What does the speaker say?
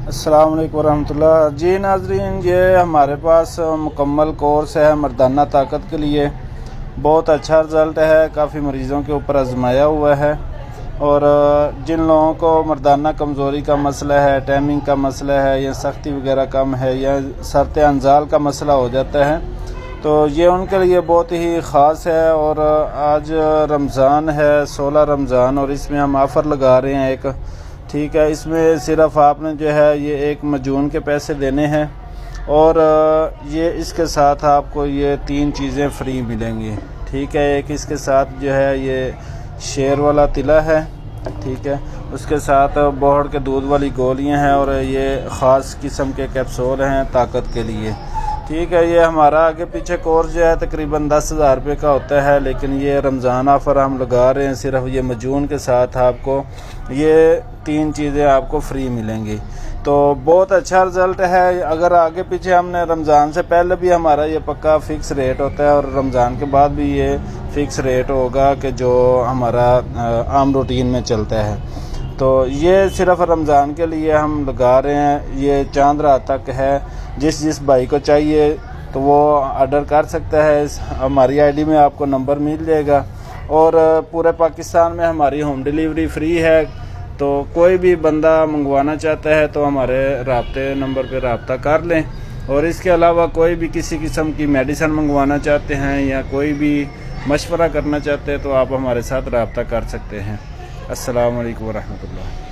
अस्सलाम वालेकुम वरहमतुल्लाह। जी नाज़रीन, ये हमारे पास मुकम्मल कोर्स है मर्दाना ताकत के लिए। बहुत अच्छा रिज़ल्ट है, काफ़ी मरीज़ों के ऊपर आजमाया हुआ है। और जिन लोगों को मर्दाना कमज़ोरी का मसला है, टैमिंग का मसला है, या सख्ती वगैरह कम है, या सरते अंजाल का मसला हो जाता है, तो ये उनके लिए बहुत ही ख़ास है। और आज रमज़ान है, 16 रमज़ान, और इसमें हम ऑफ़र लगा रहे हैं एक, ठीक है। इसमें सिर्फ आपने जो है ये एक मजून के पैसे देने हैं, और ये इसके साथ आपको ये 3 चीज़ें फ्री मिलेंगी, ठीक है। एक इसके साथ जो है ये शेर वाला तिला है, ठीक है। उसके साथ बोहड़ के दूध वाली गोलियां हैं, और ये ख़ास किस्म के कैप्सूल हैं ताकत के लिए, ठीक है। ये हमारा आगे पीछे कोर्स जो है तकरीबन 10,000 रुपये का होता है, लेकिन ये रमज़ान ऑफ़र हम लगा रहे हैं। सिर्फ ये मजून के साथ आपको ये 3 चीज़ें आपको फ्री मिलेंगी, तो बहुत अच्छा रिज़ल्ट है। अगर आगे पीछे हमने रमज़ान से पहले भी हमारा ये पक्का फ़िक्स रेट होता है, और रमज़ान के बाद भी ये फ़िक्स रेट होगा कि जो हमारा आम रूटीन में चलता है। तो ये सिर्फ रमज़ान के लिए हम लगा रहे हैं। ये चांद रात तक है। जिस भाई को चाहिए तो वो ऑर्डर कर सकता है। हमारी आईडी में आपको नंबर मिल जाएगा, और पूरे पाकिस्तान में हमारी होम डिलीवरी फ्री है। तो कोई भी बंदा मंगवाना चाहता है तो हमारे राब्ते नंबर पे रब्ता कर लें। और इसके अलावा कोई भी किसी किस्म की मेडिसिन मंगवाना चाहते हैं, या कोई भी मशवरा करना चाहते हैं, तो आप हमारे साथ रब्ता कर सकते हैं। अस्सलाम वालेकुम वरहमतुल्लाह।